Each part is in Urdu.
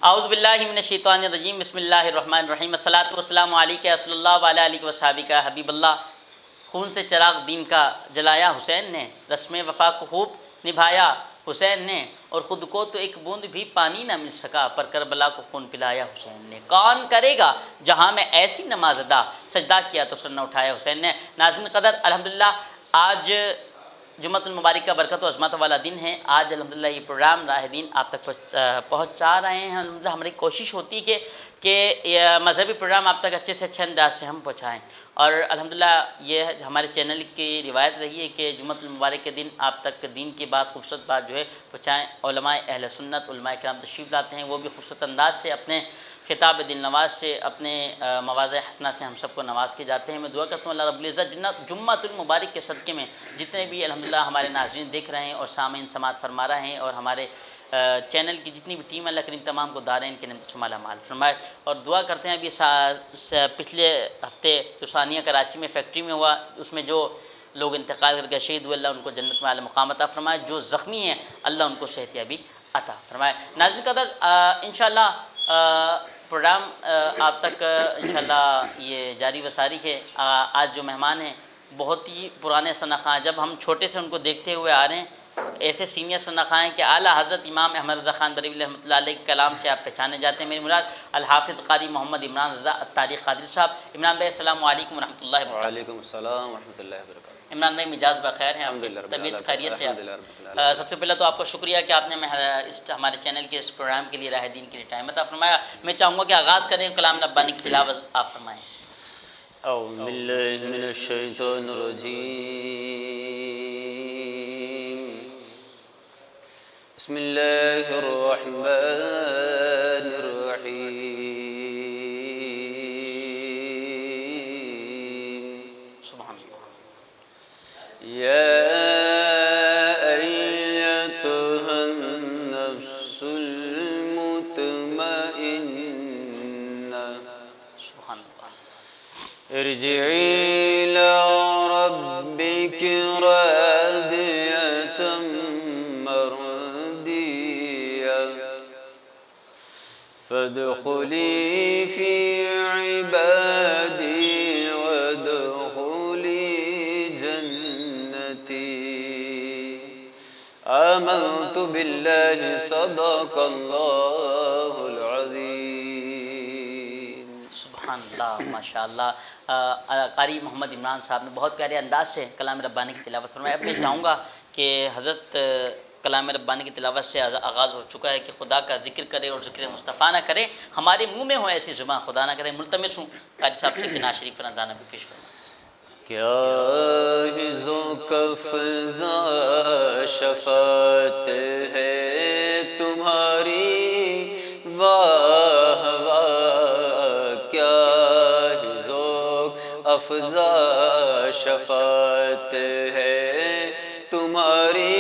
اعوذ باللہ من الشیطان الرجیم بسم اللہ الرحمن الرحیم الصلاۃ والسلام علیکہ صلی اللہ علیہ وصحبہ حبیب اللہ۔ خون سے چراغ دین کا جلایا حسین نے، رسم وفا کو خوب نبھایا حسین نے، اور خود کو تو ایک بوند بھی پانی نہ مل سکا پر کربلا کو خون پلایا حسین نے۔ کون کرے گا جہاں میں ایسی نماز ادا، سجدہ کیا تو سر نہ اٹھایا حسین نے۔ ناظرین قدر، الحمدللہ آج جمعۃ المبارک کا برکت و عظمت والا دن ہے۔ آج الحمدللہ یہ پروگرام راہ دین آپ تک پہنچا رہے ہیں۔ الحمدللہ ہماری کوشش ہوتی ہے کہ یہ مذہبی پروگرام آپ تک اچھے سے اچھے انداز سے ہم پہنچائیں، اور الحمدللہ یہ ہمارے چینل کی روایت رہی ہے کہ جمعۃ المبارک کے دن آپ تک دین کی بات، خوبصورت بات جو ہے پہنچائیں۔ علماء اہل سنت، علماء کرام تشریف لاتے ہیں، وہ بھی خوبصورت انداز سے اپنے خطاب دل نواز سے، اپنے مواضع حسنہ سے ہم سب کو نواز کے جاتے ہیں۔ میں دعا کرتا ہوں اللہ رب العزت جمعۃ المبارک کے صدقے میں جتنے بھی الحمدللہ ہمارے ناظرین دیکھ رہے ہیں اور سامعین سماعت فرما رہے ہیں، اور ہمارے چینل کی جتنی بھی ٹیم، اللہ کریم تمام کو دارین کے نعمت سے مالا مال فرمائے۔ اور دعا کرتے ہیں ابھی پچھلے ہفتے جو ثانیہ کراچی میں فیکٹری میں ہوا، اس میں جو لوگ انتقال کر کے شہید ہوئے، اللہ ان کو جنت میں اعلی مقام عطا فرمائے۔ جو زخمی ہیں اللہ ان کو صحت یابی عطا فرمائے۔ ناظرین قدر، انشاءاللہ پروگرام آپ تک انشاءاللہ یہ جاری و ساری ہے۔ آج جو مہمان ہیں بہت ہی پرانے شناخواں، جب ہم چھوٹے سے ان کو دیکھتے ہوئے آ رہے ہیں، ایسے سینئر شناخواں ہیں کہ اعلیٰ حضرت امام احمد رضا خان بریلوی رحمۃ اللہ علیہ کے کلام سے آپ پہچانے جاتے ہیں۔ میری مراد الحافظ قاری محمد عمران رضا الطارق قادری صاحب۔ عمران بھائی السلام علیکم ورحمۃ اللہ وبرکاتہ۔ وعلیکم السلام ورحمۃ اللہ وبرکاتہ۔ عمران بھائی مزاج بخیر ہیں؟ آپ کی طبیعت خیریت سے؟ سب سے پہلے تو آپ کو شکریہ کہ آپ نے ہمارے چینل کے اس پروگرام کے لیے، راہ دین کے لیے ٹائم عطا فرمایا۔ میں چاہوں گا کہ آغاز کریں کلام ربانی کی تلاوت آپ فرمائیں۔ اعوذ باللہ من الشیطان الرجیم، بسم اللہ الرحمن الرحیم۔ سبحان اللہ۔ یا ایتها النفس المطمئنہ، سبحان اللہ۔ ارجعی الی ربک راضیۃ مرضیہ فادخلی فی عبادی وادخلی جنتی۔ آمنت باللہ صدق اللہ العظیم۔ سبحان اللہ، ماشاء اللہ۔ قاری محمد عمران صاحب نے بہت پیارے انداز سے کلام ربانی کی تلاوت فرمایا۔ اب میں چاہوں گا کہ حضرت کلام ربانی کی تلاوت سے آغاز ہو چکا ہے کہ خدا کا ذکر کرے اور ذکر مصطفیٰ نہ کرے، ہمارے منہ میں ہو ایسی زبان خدا نہ کرے۔ ملتمس ہوں قاری صاحب سے کہ نعت شریف پر نذرانہ بھی پیش فرمائیں۔ کیا ہی ذوق افزا شفاعت ہے تمہاری، واہ واہ کیا ہی ذوق افزا شفاعت ہے تمہاری،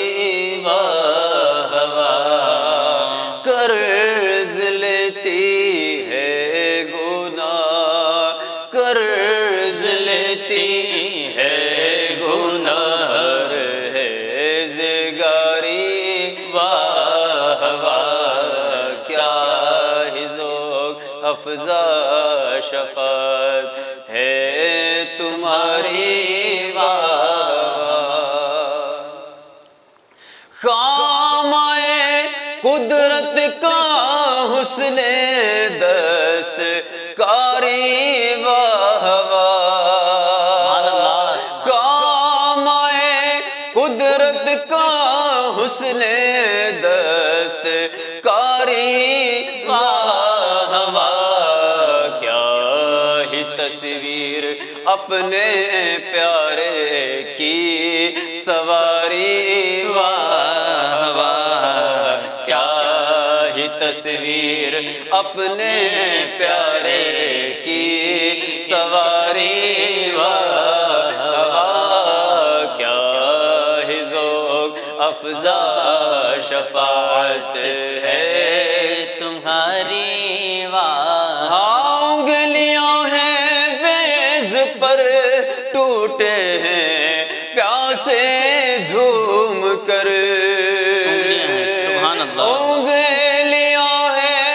واہ واہ قرض لیتی ہے گناہ، قرض لیتی ہے گناہ ہے زگاری، واہ واہ کیا ہی ذوق افزا شفاعت ہے تمہاری، خامۂ قدرت کا حسن دست کاری، واہ واہ خامۂ قدرت کا حسن دست کاری، واہ واہ کیا ہی تصویر اپنے پیارے کی سواری، واہ واہ کیا ہی تصویر اپنے پیارے کی سواری، واہ واہ کیا ہی ذوق افزا شفاعت ہے تمہاری، واہ انگلیاں ہیں فیض پر ٹوٹے ہیں پیاسے جھوم کر، سبحان اللہ۔ انگلیاں ہیں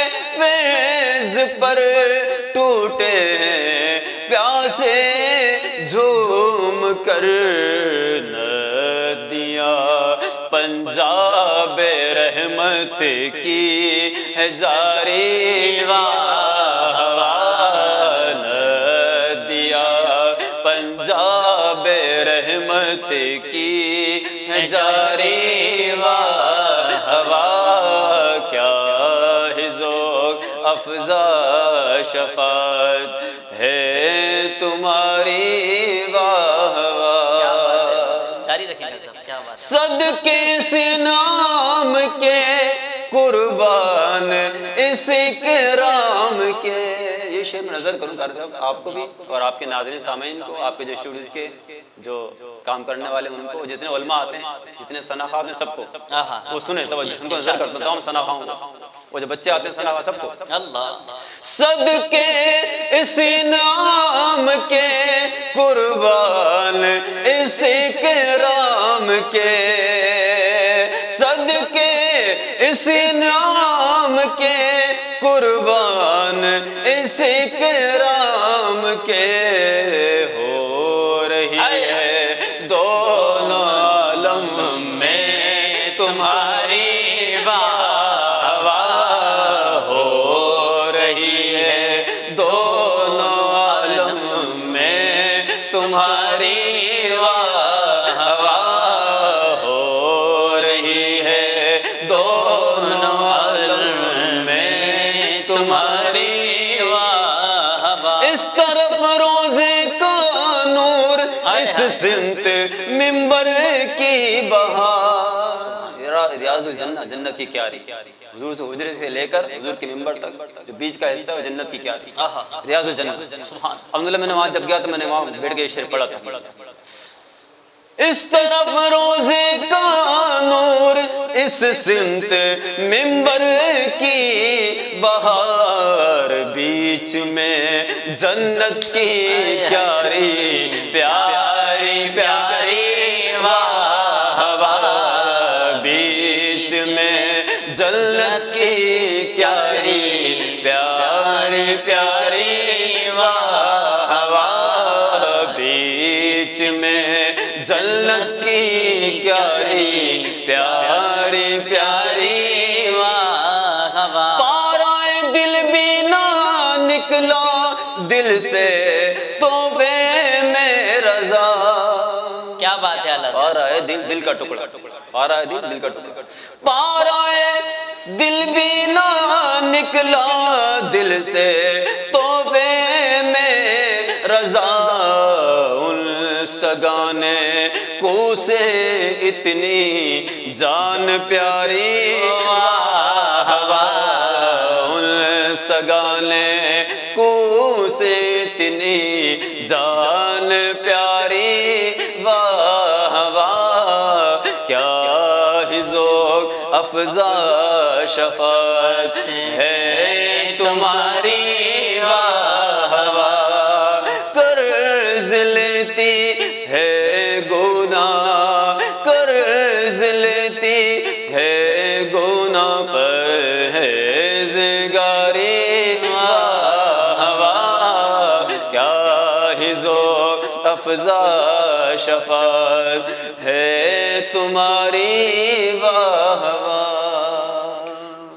کر نہ دیا، پنجاب رحمت کی ہے جاری، واہ واہ نہ دیا، پنجاب رحمت کی ہے جاری، واہ واہ کیا ہی ذوق افزا شفاعت ہے تمہاری، واہ واہ جاری رکھیں گے صاحب، کیا بات ہے۔ صدقے سے نام کے قربان اس کرام کے، یہ شعر میں نظر کروں قاری صاحب آپ کو بھی اور آپ کے ناظرین سامعین کو، آپ کے جو اسٹوڈیوز کے جو کام کرنے والے ان کو، جتنے علماء آتے ہیں، جتنے ثناء ہیں سب کو وہ سنیں توجہ، ان کو نظر کرتا ہوں تمام ثناء کو، وہ جو بچے آتے ہیں ثناء سب کو، اللہ صدقے اس نام کے قربان اس کرام کے، صدقے اس نام کے قربان اس کرام کے، ہو رہی ہے دونوں عالم میں تمہاری، واہ واہ ہو رہی ہے دونوں عالم میں تمہاری، واہ واہ ہو رہی ہے دونوں عالم میں تمہاری، واہ واہ۔ اس طرف روزے کا نور، اس سمت منبر کی بہار، ریاض الجنہ جنت کی کیاری، حضور سے حجرے سے لے کر حضور کے منبر تک جو بیچ کا حصہ ہے جنت کی کیاری، ریاض الجنہ سبحان۔ الحمدللہ میں نے وہاں جب گیا تو میں نے وہاں بیٹھ کے یہ شعر پڑھا تھا، اس طرف روزے کا نور اس سمت منبر کی بہار، بیچ میں جنت کی کیاری، پیاری پیاری واہ واہ، بیچ میں جنت کی کیاری، پیاری پیاری واہ واہ، بیچ میں جنت کی کیاری، پیاری پیاری واہ واہ۔ پارائے دل بھی نہ نکلا دل سے توبے میں رضا، کیا بات ہے اللہ، پارائے دل کا ٹکڑا، پارائے دل کا ٹکڑا، پارائے دل بھی نہ نکلا دل سے توبے میں رضا، ان سگانے کو سے اتنی جان پیاری، واہ واہ ان سگانے کو سے اتنی جان پیاری، واہ واہ کیا ہی ذوق افزا شفاعت ہے تمہاری، واہ واہ قرض لیتی ہے گناہ، قرض لیتی ہے گناہ پرہیزگاری، واہ واہ کیا ہی ذوق افزا شفاعت ہے تمہاری، واہ واہ۔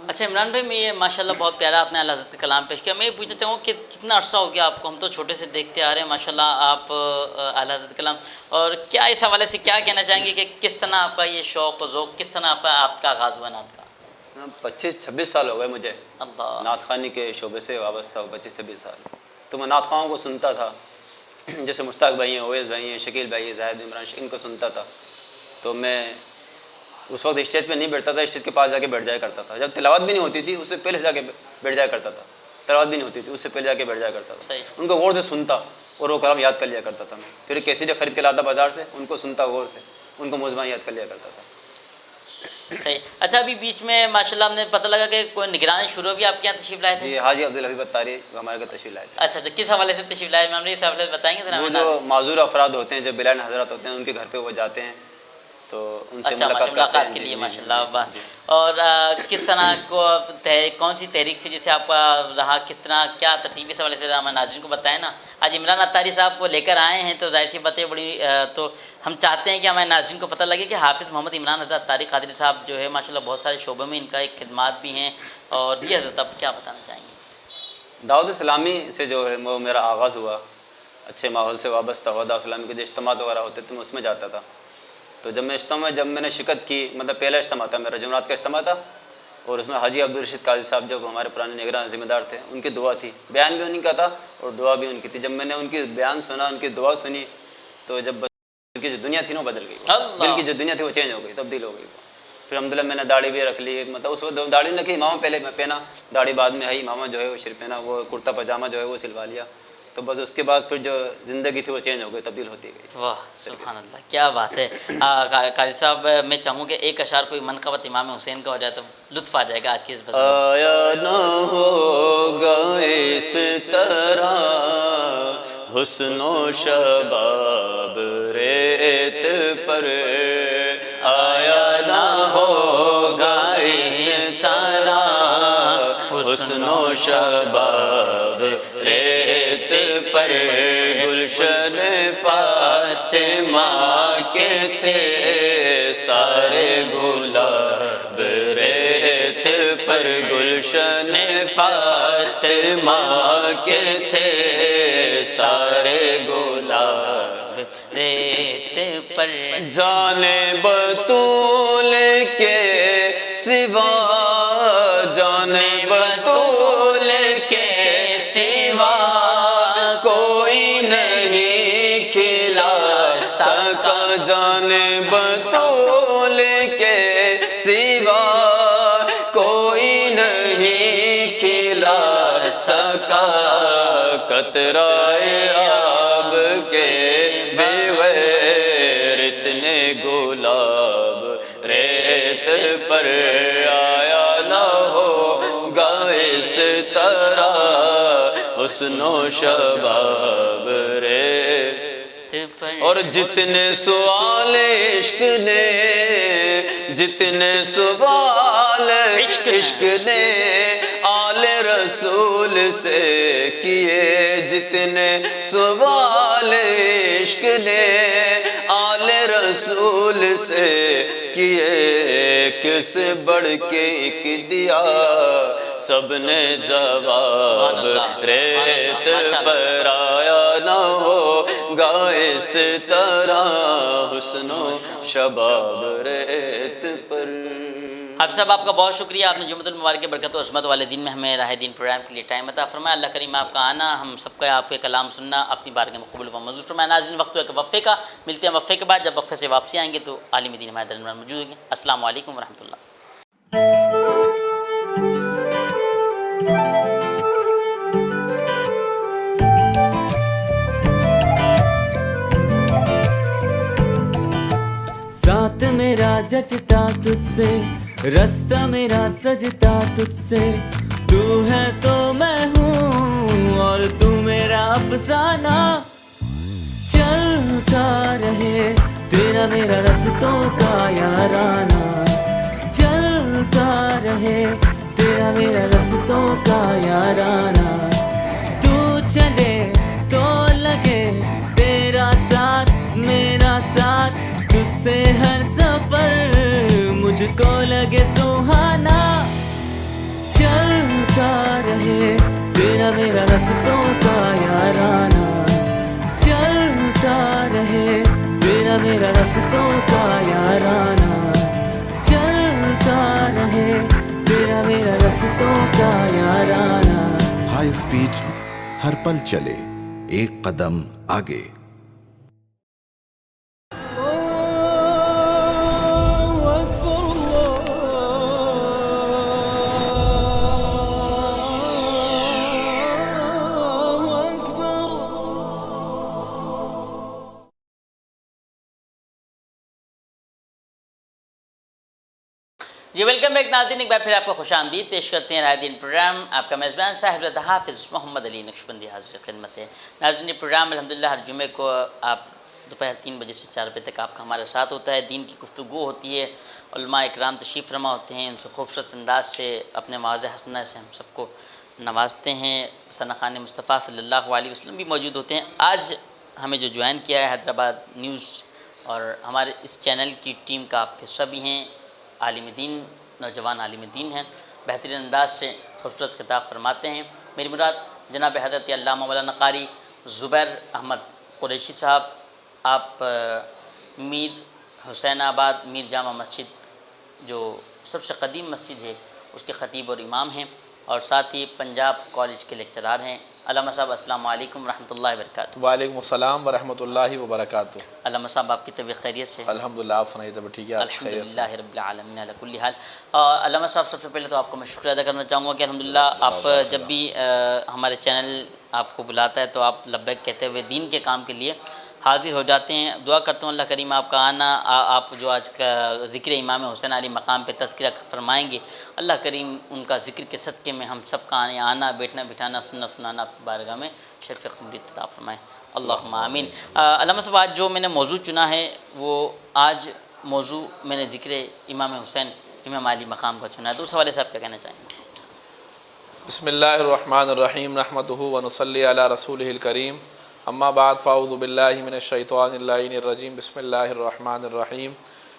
اچھا عمران بھائی، میں یہ ماشاءاللہ بہت پیارا آپ نے اعلیٰ حضرت کلام پیش کیا، میں یہ پوچھنا چاہوں کہ کتنا عرصہ ہو گیا آپ کو، ہم تو چھوٹے سے دیکھتے آ رہے ہیں ماشاءاللہ آپ اعلیٰ حضرت کلام، اور کیا اس حوالے سے کیا کہنا چاہیں گے کہ کس طرح آپ کا یہ شوق و ذوق، کس طرح آپ کا آغاز ہوا نعت کا؟ 25-26 سال ہو گئے مجھے اللہ، نعت خوانی کے شعبے سے وابستہ ہو، 25-26 سال، تو میں نعت خواہوں کو سنتا تھا، جیسے مشتاق بھائی ہیں، اویس بھائی ہیں، شکیل بھائی ہیں، زاہد عمران، ان کو سنتا تھا، تو میں اس وقت اسٹیج پہ نہیں بیٹھتا تھا، اسٹیج کے پاس جا کے بیٹھ جایا کرتا تھا، جب تلاوت بھی نہیں ہوتی تھی اس سے پہلے جا کے بیٹھ جایا کرتا تھا، تلاوت بھی نہیں ہوتی تھی اس سے پہلے جا کے بیٹھ جایا کرتا تھا، صحیح، ان کو غور سے سنتا اور وہ کلام یاد کر لیا کرتا تھا، میں پھر کیسے خرید کے لاتا بازار سے، ان کو سنتا غور سے، ان کو موزبان یاد کر لیا کرتا تھا۔ صحیح۔ اچھا ابھی بیچ میں ماشاءاللہ ہم نے پتہ لگا کہ کوئی نگران شروع بھی آپ کے یہاں تشریف لائے تھے؟ جی حاجی عبدالحبیب اتاری ہمارے گھر تشریف لائے تھے۔ اچھا کس حوالے سے تشریف لائے امام صاحب، اس حوالے سے بتائیں گے ذرا؟ وہ جو معذور افراد ہوتے ہیں، جو بلائن حضرات ہوتے ہیں، ان کے گھر پہ وہ جاتے ہیں تو ان سے اچھا ملاقات کے لیے ماشاء اللہ. اور کس طرح کو کون سی تحریک سے جیسے آپ کا رہا، کس طرح کیا ترتیب اس حوالے سے ہمارے ناظرین کو بتائیں نا. آج عمران عطاری صاحب کو لے کر آئے ہیں تو ظاہر سی باتیں بڑی تو ہم چاہتے ہیں کہ ہمارے ناظرین کو پتہ لگے کہ حافظ محمد عمران حضرت عطاری قادری صاحب جو ہے ماشاء اللہ بہت سارے شعبوں میں ان کا ایک خدمات بھی ہیں. اور جی حضرت اب کیا بتانا چاہیں گے؟ دعوت اسلامی سے جو ہے وہ میرا آغاز ہوا، اچھے ماحول سے وابستہ ہوا. دعوت اسلامی کے جو اجتماعات وغیرہ ہوتے تھے میں اس میں جاتا تھا. تو جب میں نے شرکت کی، مطلب پہلا اجتماع تھا میرا، جمعرات کا اجتماع تھا، اور اس میں حاجی عبدالرشید قاضی صاحب جو ہمارے پرانے نگراں ذمہ دار تھے، ان کی دعا تھی، بیان بھی ان کا تھا اور دعا بھی ان کی تھی. جب میں نے ان کی بیان سنا، ان کی دعا سنی، تو جب دل کی جو دنیا تھی نا وہ بدل گئی. دل کی جو دنیا تھی وہ چینج ہو گئی، تبدیل ہو گئی. پھر الحمدللہ میں نے داڑھی بھی رکھ لی. مطلب اس وقت داڑھی نہیں رکھی، امامہ پہلے میں پہنا، داڑھی بعد میں آئی. امامہ جو ہے وہ صرف پہنا، وہ کرتا پاجامہ جو ہے وہ سلوا لیا. تو بس اس کے بعد پھر جو زندگی تھی وہ چینج ہو گئی، تبدیل ہوتی گئی. واہ سبحان اللہ، کیا بات ہے. قاری صاحب میں چاہوں کہ ایک اشعار کوئی منقبت امام حسین کا ہو جائے تو لطف آ جائے گا آج کی اس بس میں. آیا نہ ہوگا اس طرح حسن و شباب ریت پر، آیا نہ ہوگا اس طرح حسن و شباب ریت پر. گلشن فاطمہ کے تھے سارے گلاب ریت پر، گلشن فاطمہ کے تھے سارے گلاب ریت پر. جانے بطول کے سوا، جانے بطول کے سوا کوئی نہیں کھلا سکا، جانے بطول کے سوا کوئی نہیں کھلا سکا. قطرۂ آب کے بغیر اتنے گلاب ریت پر، آیا نہ ہوگا اس طرح حسن و شباب ریت پر. اور جتنے سوال عشق نے، جتنے سوال عشق نے آل رسول سے کیے، جتنے سوال عشق نے آل رسول سے کیے، کس بڑھ کے ایک دیا سب نے جواب ریت پر، آیا نہ ہوگا اس طرح حسن و شباب ریت پر. حافظ صاحب آپ کا بہت شکریہ، آپ نے جمعۃ المبارک برکت و عظمت والے دن میں ہمیں راہ دین پروگرام کے لیے ٹائم عطا فرمایا. اللہ کریم آپ کا آنا، ہم سب کا آپ کے کلام سننا اپنی بارگاہ میں قبول و منظور فرمایا. ناظرین وقت ہوا کہ وقفے کا، ملتے ہیں وقفے کے بعد. جب وقفے سے واپسی آئیں گے تو عالم دین ہمارے درمیان موجود ہوں گے. السلام علیکم ورحمۃ اللہ. ساتھ میرا جچتا تجھ سے، رستہ میرا سجتا تجھ سے، تو ہے تو میں ہوں اور تو میرا افسانہ. چلتا رہے تیرا میرا رستوں کا یارانہ، چلتا رہے تیرا میرا رستوں کا یارانہ. تو چلے تو لگے تیرا ساتھ میرا ساتھ، تجھ سے ہر سفر مجھ کو لگے سہانا. چلتا رہے تیرا میرا رستوں کا یارانہ، چلتا رہے تیرا میرا رستوں کا یارانہ، چلتا رہے تیرا میرا رستوں کا یارانہ. ہائی اسپیڈ ہر پل چلے ایک قدم آگے. جی ویلکم بیک ناظرین، ایک بار پھر آپ کو خوش آمدید پیش کرتے ہیں راہ دین پروگرام. آپ کا میزبان صاحب رضا حافظ محمد علی نقشبندی حاضر خدمت ہے. ناظرین یہ پروگرام الحمدللہ ہر جمعے کو آپ دوپہر 3 بجے سے 4 بجے تک آپ کا ہمارے ساتھ ہوتا ہے، دین کی گفتگو ہوتی ہے، علماء اکرام تشریف فرما ہوتے ہیں، ان سے خوبصورت انداز سے اپنے مواضع حسنہ سے ہم سب کو نوازتے ہیں۔ ثنا خان مصطفیٰ صلی اللہ علیہ وسلم بھی موجود ہوتے ہیں۔ آج ہمیں جو جوائن کیا ہے حیدرآباد نیوز اور ہمارے اس چینل کی ٹیم کا آپ حصہ بھی ہیں، عالم دین، نوجوان عالم دین ہیں، بہترین انداز سے خوبصورت خطاب فرماتے ہیں۔ میری مراد جناب حضرت علامہ مولانا قاری زبیر احمد قریشی صاحب، آپ میر حسین آباد میر جامع مسجد جو سب سے قدیم مسجد ہے اس کے خطیب اور امام ہیں، اور ساتھ ہی پنجاب کالج کے لیکچرار ہیں۔ علامہ صاحب السلام علیکم ورحمۃ اللہ وبرکاتہ۔ وعلیکم السلام ورحمۃ اللہ وبرکاتہ۔ علامہ صاحب آپ کی طبیعت خیریت سے؟ الحمدللہ، آپ سنائیے طبیعت ٹھیک ہے؟ الحمدللہ رب العالمین علی کل حال۔ علامہ صاحب سب سے پہلے تو آپ کو میں شکریہ ادا کرنا چاہوں گا کہ الحمدللہ آپ جب بھی ہمارے چینل آپ کو بلاتا ہے تو آپ لبیک کہتے ہوئے دین کے کام کے لیے حاضر ہو جاتے ہیں۔ دعا کرتا ہوں اللہ کریم آپ کا آنا، آپ جو آج کا ذکر امام حسین علی مقام پہ تذکرہ فرمائیں گے، اللہ کریم ان کا ذکر کے صدقے میں ہم سب کا آنا، بیٹھنا، بٹھانا، سننا، سنانا آپ کی بارگاہ میں شرف قبولیت عطا فرمائیں، اللہم آمین۔ علامہ صاحب آج جو میں نے موضوع چنا ہے وہ آج موضوع میں نے ذکر امام حسین امام علی مقام کا چنا ہے، تو اس حوالے سے آپ کیا کہنا چاہیں گے؟ بسم اللہ الرحمن الرحیم، نحمدہ ونصلی علی رسولہ الکریم، اما بعد فاعوذ باللہ من الشیطان اللعین الرجیم، بسم اللہ الرحمن الرحیم،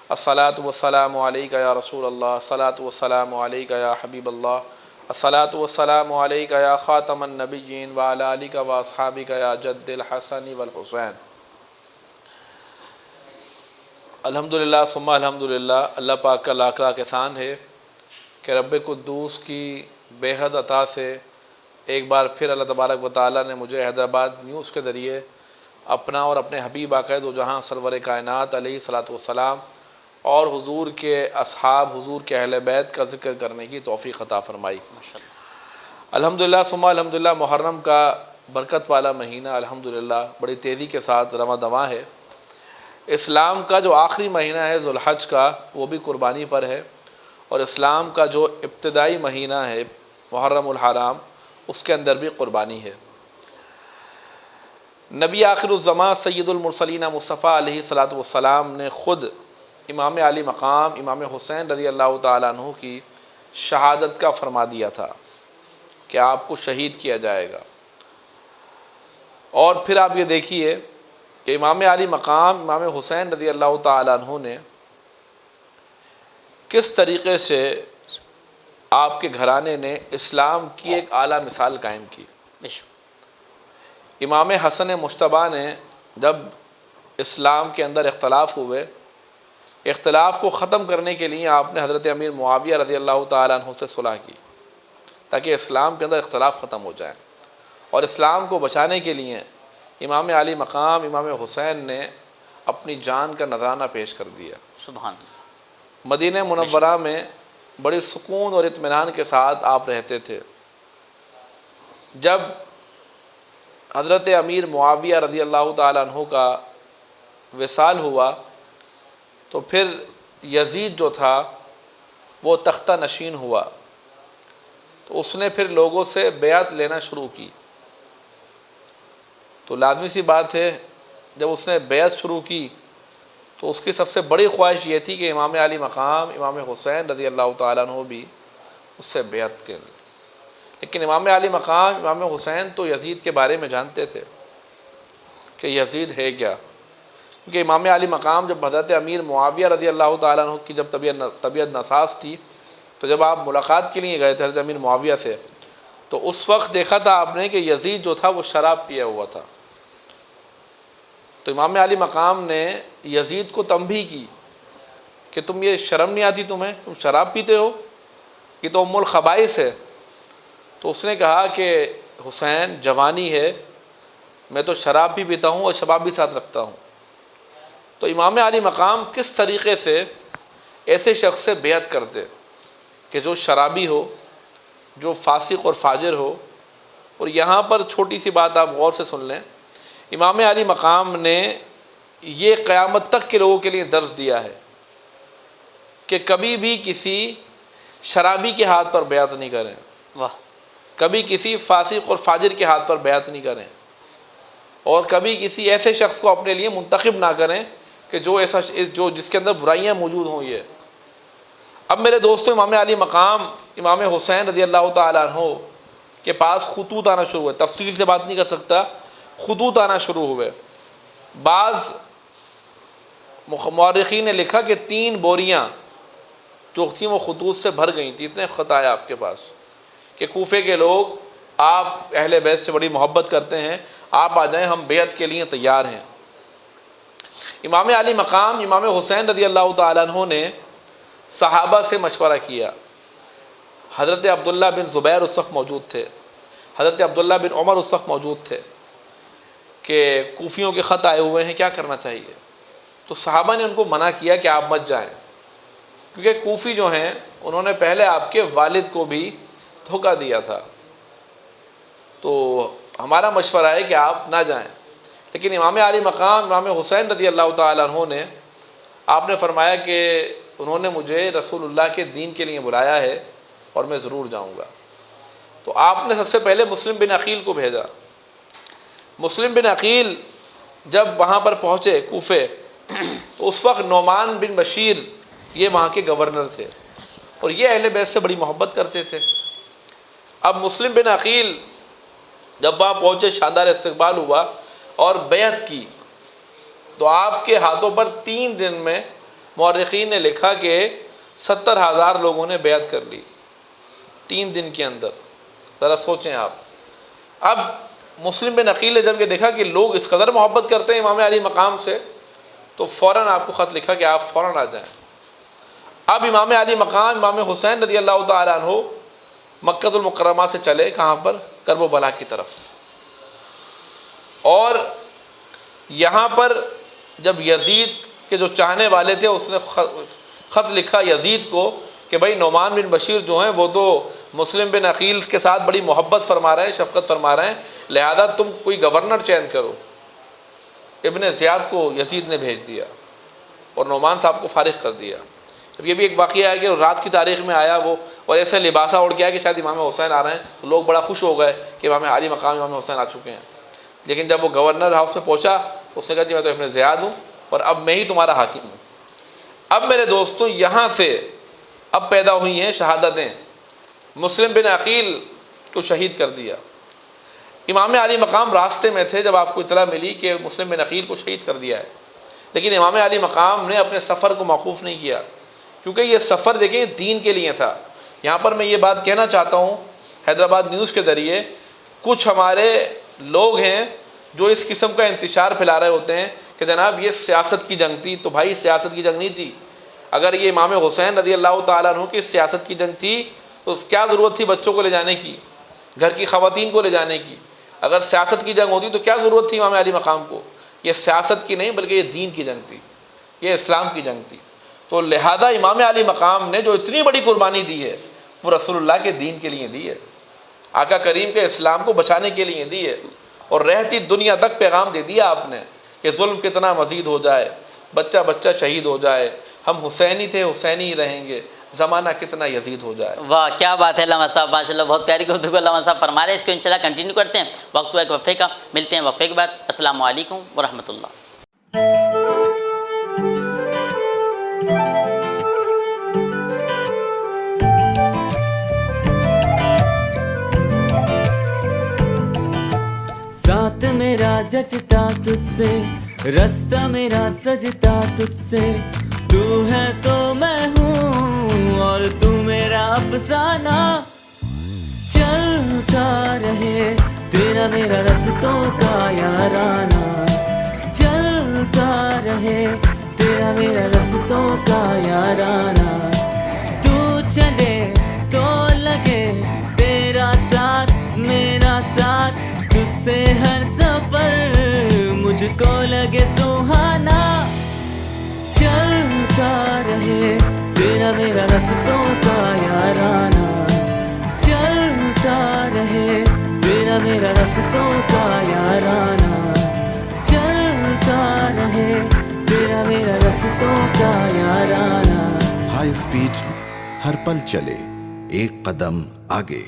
الصلاۃ والسلام علیک یا رسول اللہ، الصلاۃ والسلام علیک یا حبیب اللہ، الصلاۃ والسلام علیک یا خاتم النبیین وعلی آلک واصحابک یا جد الحسن والحسین۔ الحمدللہ ثم الحمدللہ، اللہ پاک کا لاکھ لاکھ احسان ہے کہ رب قدوس کی بے حد عطا سے ایک بار پھر اللہ تبارک و تعالیٰ نے مجھے حیدرآباد نیوز کے ذریعے اپنا اور اپنے حبیب آقا دو جہاں سرور کائنات علیہ الصلوۃ والسلام اور حضور کے اصحاب، حضور کے اہل بیت کا ذکر کرنے کی توفیق عطا فرمائی۔ الحمدللہ ثم الحمدللہ، محرم کا برکت والا مہینہ الحمدللہ بڑی تیزی کے ساتھ رواں دواں ہے۔ اسلام کا جو آخری مہینہ ہے ذوالحج کا، وہ بھی قربانی پر ہے، اور اسلام کا جو ابتدائی مہینہ ہے محرم الحرام، اس کے اندر بھی قربانی ہے۔ نبی آخر الزمان سید المرسلین مصطفیٰ علیہ الصلوۃ والسلام نے خود امام علی مقام امام حسین رضی اللہ تعالیٰ عنہ کی شہادت کا فرما دیا تھا کہ آپ کو شہید کیا جائے گا۔ اور پھر آپ یہ دیکھیے کہ امام علی مقام امام حسین رضی اللہ تعالیٰ عنہ نے کس طریقے سے آپ کے گھرانے نے اسلام کی ایک اعلیٰ مثال قائم کی۔ امام حسن مجتبیٰ نے جب اسلام کے اندر اختلاف ہوئے، اختلاف کو ختم کرنے کے لیے آپ نے حضرت امیر معاویہ رضی اللہ تعالیٰ عنہ سے صلح کی تاکہ اسلام کے اندر اختلاف ختم ہو جائے، اور اسلام کو بچانے کے لیے امام علی مقام امام حسین نے اپنی جان کا نذرانہ پیش کر دیا۔ سبحان اللہ۔ مدینہ منورہ میں بڑی سکون اور اطمینان کے ساتھ آپ رہتے تھے۔ جب حضرت امیر معاویہ رضی اللہ تعالیٰ عنہ کا وصال ہوا تو پھر یزید جو تھا وہ تختہ نشین ہوا، تو اس نے پھر لوگوں سے بیعت لینا شروع کی۔ تو لازمی سی بات ہے جب اس نے بیعت شروع کی تو اس کی سب سے بڑی خواہش یہ تھی کہ امام علی مقام امام حسین رضی اللہ تعالیٰ عنہ بھی اس سے بیعت کریں، لیکن امام علی مقام امام حسین تو یزید کے بارے میں جانتے تھے کہ یزید ہے کیا، کیونکہ امام علی مقام جب حضرت امیر معاویہ رضی اللہ تعالیٰ عنہ کی جب طبیعت ناساز تھی تو جب آپ ملاقات کے لیے گئے تھے حضرت امیر معاویہ سے، تو اس وقت دیکھا تھا آپ نے کہ یزید جو تھا وہ شراب پیا ہوا تھا۔ تو امام علی مقام نے یزید کو تنبیہ کی کہ تم یہ شرم نہیں آتی تمہیں، تم شراب پیتے ہو، یہ تو ام الخبائث ہے۔ تو اس نے کہا کہ حسین جوانی ہے، میں تو شراب بھی پیتا ہوں اور شباب بھی ساتھ رکھتا ہوں۔ تو امام علی مقام کس طریقے سے ایسے شخص سے بیعت کرتے کہ جو شرابی ہو، جو فاسق اور فاجر ہو۔ اور یہاں پر چھوٹی سی بات آپ غور سے سن لیں، امام علی مقام نے یہ قیامت تک کے لوگوں کے لیے درس دیا ہے کہ کبھی بھی کسی شرابی کے ہاتھ پر بیعت نہیں کریں، واہ، کبھی کسی فاسق اور فاجر کے ہاتھ پر بیعت نہیں کریں۔ اور کبھی کسی ایسے شخص کو اپنے لیے منتخب نہ کریں کہ جو جس کے اندر برائیاں موجود ہوں. یہ اب میرے دوستوں، امام علی مقام امام حسین رضی اللہ تعالیٰ عنہ کے پاس خطوط آنا شروع ہوئے. تفصیل سے بات نہیں کر سکتا، خطوط آنا شروع ہوئے. بعض مورخین نے لکھا کہ 3 بوریاں جو تھیں وہ خطوط سے بھر گئی تھیں. اتنے خط آئے آپ کے پاس کہ کوفے کے لوگ آپ اہل بیت سے بڑی محبت کرتے ہیں، آپ آ جائیں، ہم بیعت کے لیے تیار ہیں. امام علی مقام امام حسین رضی اللہ تعالیٰ عنہ نے صحابہ سے مشورہ کیا. حضرت عبداللہ بن زبیر اس وقت موجود تھے، حضرت عبداللہ بن عمر اس وقت موجود تھے کہ کوفیوں کے خط آئے ہوئے ہیں، کیا کرنا چاہیے؟ تو صحابہ نے ان کو منع کیا کہ آپ مت جائیں، کیونکہ کوفی جو ہیں انہوں نے پہلے آپ کے والد کو بھی دھوکہ دیا تھا. تو ہمارا مشورہ ہے کہ آپ نہ جائیں. لیکن امام علی مقام امام حسین رضی اللہ تعالیٰ عنہ نے آپ نے فرمایا کہ انہوں نے مجھے رسول اللہ کے دین کے لیے بلایا ہے اور میں ضرور جاؤں گا. تو آپ نے سب سے پہلے مسلم بن عقیل کو بھیجا. مسلم بن عقیل جب وہاں پر پہنچے کوفے تو اس وقت نعمان بن بشیر یہ وہاں کے گورنر تھے اور یہ اہل بیت سے بڑی محبت کرتے تھے. اب مسلم بن عقیل جب وہاں پہنچے، شاندار استقبال ہوا اور بیعت کی. تو آپ کے ہاتھوں پر 3 دن میں مورخین نے لکھا کہ 70,000 لوگوں نے بیعت کر لی 3 دن کے اندر. ذرا سوچیں آپ. اب مسلم بن عقیل نے جب یہ دیکھا کہ لوگ اس قدر محبت کرتے ہیں امام علی مقام سے، تو فوراً آپ کو خط لکھا کہ آپ فوراً آ جائیں. اب امام علی مقام امام حسین رضی اللہ تعالیٰ عنہ مکہ المکرمہ سے چلے کہاں پر؟ کرب و بلا کی طرف. اور یہاں پر جب یزید کے جو چاہنے والے تھے اس نے خط لکھا یزید کو کہ بھائی نعمان بن بشیر جو ہیں وہ تو مسلم بن عقیل کے ساتھ بڑی محبت فرما رہے ہیں، شفقت فرما رہے ہیں، لہذا تم کوئی گورنر چین کرو. ابن زیاد کو یزید نے بھیج دیا اور نعمان صاحب کو فارغ کر دیا. اب یہ بھی ایک واقعہ ہے کہ رات کی تاریخ میں آیا وہ، اور ایسے لباسہ اڑ کے آیا کہ شاید امام حسین آ رہے ہیں، تو لوگ بڑا خوش ہو گئے کہ امام علی مقام امام حسین آ چکے ہیں. لیکن جب وہ گورنر ہاؤس میں پہنچا اس نے کہا جی میں تو ابن زیاد ہوں اور اب میں ہی تمہارا حاکم ہوں. اب میرے دوستوں یہاں سے اب پیدا ہوئی ہیں شہادتیں. مسلم بن عقیل کو شہید کر دیا. امام علی مقام راستے میں تھے جب آپ کو اطلاع ملی کہ مسلم بن عقیل کو شہید کر دیا ہے. لیکن امام علی مقام نے اپنے سفر کو موقوف نہیں کیا، کیونکہ یہ سفر دیکھیں دین کے لیے تھا. یہاں پر میں یہ بات کہنا چاہتا ہوں حیدرآباد نیوز کے ذریعے، کچھ ہمارے لوگ ہیں جو اس قسم کا انتشار پھیلا رہے ہوتے ہیں کہ جناب یہ سیاست کی جنگ تھی. تو بھائی سیاست کی جنگ نہیں تھی. اگر یہ امام حسین رضی اللہ تعالیٰ عنہ کی سیاست کی جنگ تھی تو کیا ضرورت تھی بچوں کو لے جانے کی، گھر کی خواتین کو لے جانے کی؟ اگر سیاست کی جنگ ہوتی تو کیا ضرورت تھی امام علی مقام کو؟ یہ سیاست کی نہیں بلکہ یہ دین کی جنگ تھی، یہ اسلام کی جنگ تھی. تو لہذا امام علی مقام نے جو اتنی بڑی قربانی دی ہے وہ رسول اللہ کے دین کے لیے دی ہے، آقا کریم کے اسلام کو بچانے کے لیے دی ہے. اور رہتی دنیا تک پیغام دے دیا آپ نے کہ ظلم کتنا مزید ہو جائے، بچہ بچہ شہید ہو جائے، ہم حسینی تھے حسینی ہی رہیں گے، زمانہ کتنا یزید ہو جائے. واہ کیا بات ہے علامہ صاحب، ماشاء اللہ بہت پیاری گفتگو علامہ صاحب فرما رہے ہیں. اس کو انشاءاللہ کنٹینیو کرتے ہیں. وقت ہوا ایک وقفے کا، ملتے ہیں وقفے کے بعد. السلام علیکم ورحمۃ اللہ. ساتھ میرا جچتا تجھ سے، رستہ میرا سجتا تجھ سے، تو ہے تو میں ہوں اور تو میرا افسانہ. چلتا رہے تیرا میرا رستوں کا یارانہ، چلتا رہے تیرا میرا رستوں کا یارانہ. تو چلے تو لگے تیرا ساتھ میرا ساتھ، تجھ سے ہر سفر مجھ کو لگے سہانا. چلتا رہے تیرا میرا رستوں کا یارانہ، چلتا رہے تیرا میرا رستوں کا یارانہ، چلتا رہے تیرا میرا رستوں کا یارانہ. ہائی اسپیڈ ہر پل چلے ایک قدم آگے.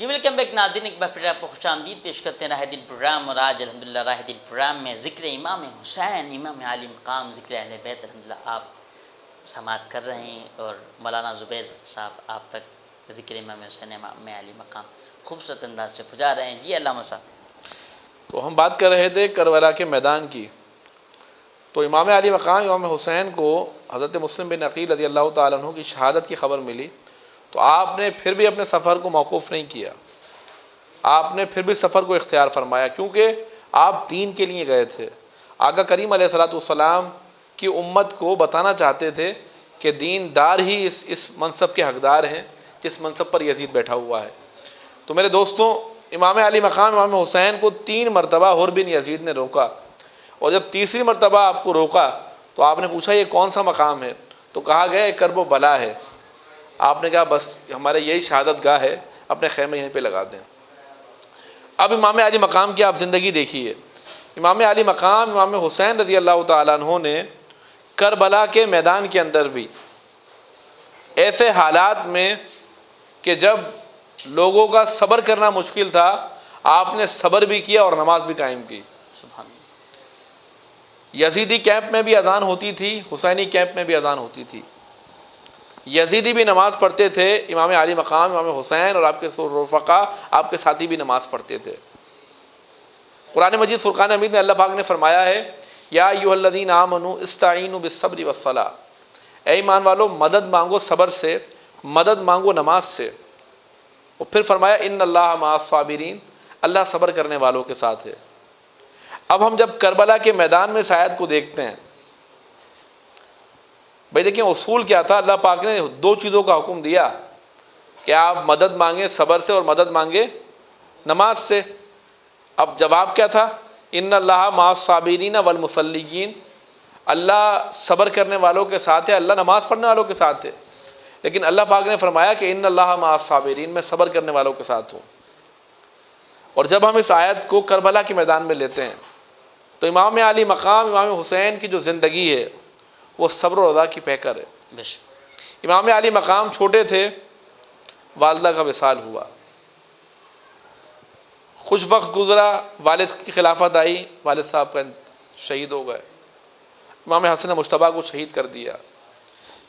جی ویلکم بیک ناظرین، ایک بار پھر آپ کو خوش آمدید پیش کرتے ہیں راہ دل پروگرام، اور آج الحمدللہ راہ دل پروگرام میں ذکر امام حسین، امام عالی مقام، ذکر اہل بیت الحمدللہ آپ سماعت کر رہے ہیں، اور مولانا زبیر صاحب آپ تک ذکر امام حسین امام عالی مقام خوبصورت انداز سے پہنچا رہے ہیں۔ جی علامہ صاحب، تو ہم بات کر رہے تھے کربلا کے میدان کی۔ تو امام علی مقام امام حسین کو حضرت مسلم بن عقیل رضی اللہ تعالیٰ عنہ کی شہادت کی خبر ملی، تو آپ نے پھر بھی اپنے سفر کو موقوف نہیں کیا، آپ نے پھر بھی سفر کو اختیار فرمایا، کیونکہ آپ دین کے لیے گئے تھے۔ آقا کریم علیہ السلام کی امت کو بتانا چاہتے تھے کہ دیندار ہی اس منصب کے حقدار ہیں جس منصب پر یزید بیٹھا ہوا ہے۔ تو میرے دوستوں، امام علی مقام امام حسین کو 3 مرتبہ حر بن یزید نے روکا، اور جب تیسری مرتبہ آپ کو روکا تو آپ نے پوچھا یہ کون سا مقام ہے؟ تو کہا گیا یہ کرب و بلا ہے۔ آپ نے کہا بس ہمارے یہی شہادت گاہ ہے، اپنے خیمے یہیں پہ لگا دیں۔ اب امام علی مقام کی آپ زندگی دیکھیے۔ امام علی مقام امام حسین رضی اللہ تعالیٰ عنہ نے کربلا کے میدان کے اندر بھی ایسے حالات میں کہ جب لوگوں کا صبر کرنا مشکل تھا، آپ نے صبر بھی کیا اور نماز بھی قائم کی۔ سبحان اللہ۔ یزیدی کیمپ میں بھی اذان ہوتی تھی، حسینی کیمپ میں بھی اذان ہوتی تھی۔ یزیدی بھی نماز پڑھتے تھے، امام علی مقام امام حسین اور آپ کے رفقا، آپ کے ساتھی بھی نماز پڑھتے تھے۔ قرآن مجید فرقان حمید میں اللہ پاک نے فرمایا ہے یا ایھا الذین آمنوا استعینوا بالصبر والصلاۃ، اے ایمان والو مدد مانگو صبر سے، مدد مانگو نماز سے۔ اور پھر فرمایا ان اللہ مع الصابرین، اللہ صبر کرنے والوں کے ساتھ ہے۔ اب ہم جب کربلا کے میدان میں اس آیت کو دیکھتے ہیں، بھائی دیکھیں اصول کیا تھا، اللہ پاک نے 2 چیزوں کا حکم دیا کہ آپ مدد مانگیں صبر سے اور مدد مانگیں نماز سے۔ اب جواب کیا تھا؟ ان اللہ مع الصابرین والمصلیین، اللہ صبر کرنے والوں کے ساتھ ہے، اللہ نماز پڑھنے والوں کے ساتھ ہے۔ لیکن اللہ پاک نے فرمایا کہ ان اللہ مع الصابرین، میں صبر کرنے والوں کے ساتھ ہوں۔ اور جب ہم اس آیت کو کربلا کے میدان میں لیتے ہیں تو امام علی مقام امام حسین کی جو زندگی ہے وہ صبر و رضا کی پیکر ہے۔ بے شک۔ امام علی مقام چھوٹے تھے، والدہ کا وصال ہوا، کچھ وقت گزرا، والد کی خلافت آئی، والد صاحب کا شہید ہو گئے۔ امام حسن مجتبیٰ کو شہید کر دیا۔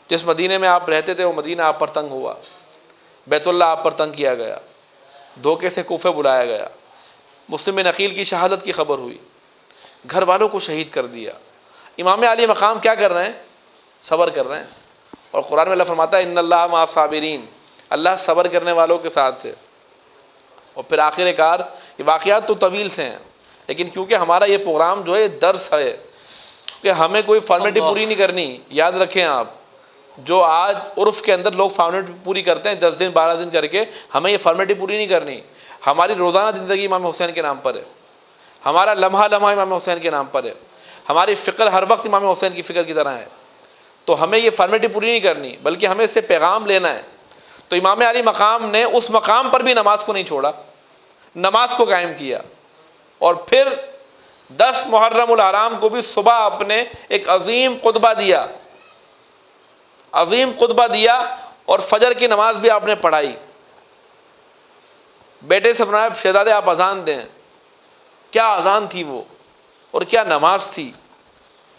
جس مدینے میں آپ رہتے تھے وہ مدینہ آپ پر تنگ ہوا، بیت اللہ آپ پر تنگ کیا گیا، دھوکے سے کوفے بلایا گیا، مسلم بن عقیل کی شہادت کی خبر ہوئی، گھر والوں کو شہید کر دیا۔ امام علی مقام کیا کر رہے ہیں؟ صبر کر رہے ہیں۔ اور قرآن میں اللہ فرماتا ہے ان اللہ مع الصابرین، اللہ صبر کرنے والوں کے ساتھ ہے۔ اور پھر آخر کار یہ واقعات تو طویل سے ہیں، لیکن کیونکہ ہمارا یہ پروگرام جو ہے درس ہے کہ ہمیں کوئی فارمیلٹی پوری نہیں کرنی۔ یاد رکھیں آپ، جو آج عرف کے اندر لوگ فارمیلٹی پوری کرتے ہیں 10 دن 12 دن کر کے، ہمیں یہ فارمیلٹی پوری نہیں کرنی۔ ہماری روزانہ زندگی امام حسین کے نام پر ہے، ہمارا لمحہ لمحہ امام حسین کے نام پر ہے، ہماری فکر ہر وقت امام حسین کی فکر کی طرح ہے۔ تو ہمیں یہ فارمیلٹی پوری نہیں کرنی، بلکہ ہمیں اس سے پیغام لینا ہے۔ تو امام علی مقام نے اس مقام پر بھی نماز کو نہیں چھوڑا، نماز کو قائم کیا۔ اور پھر 10 محرم الحرام کو بھی صبح آپ نے ایک عظیم خطبہ دیا، عظیم خطبہ دیا، اور فجر کی نماز بھی آپ نے پڑھائی۔ بیٹے سے فرمایا شہزادے آپ اذان دیں۔ کیا اذان تھی وہ، اور کیا نماز تھی۔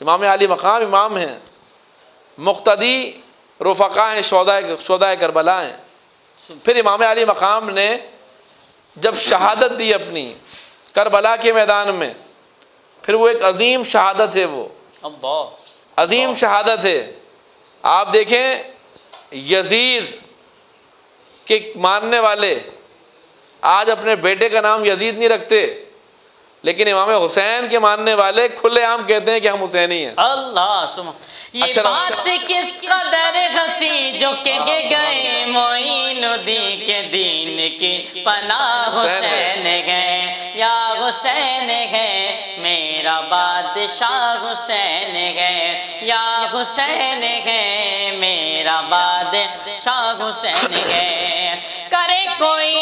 امام علی مقام امام ہیں، مقتدی رفقا ہیں، شہدائے کربلا ہیں۔ پھر امام علی مقام نے جب شہادت دی اپنی کربلا کے میدان میں، پھر وہ ایک عظیم شہادت ہے، وہ اللہ عظیم شہادت ہے۔ آپ دیکھیں یزید کے ماننے والے آج اپنے بیٹے کا نام یزید نہیں رکھتے، لیکن امام حسین کے ماننے والے کھلے عام کہتے ہیں کہ ہم حسینی ہیں۔ اللہ سبحان۔ یہ بات کس قدر ہنسی جو کہ گئے معین الدین کے دین کی پناہ حسین گئے، یا حسین ہے میرا بادشاہ حسین ہے، یا حسین ہے میرا بادشاہ حسین ہے۔ کرے کوئی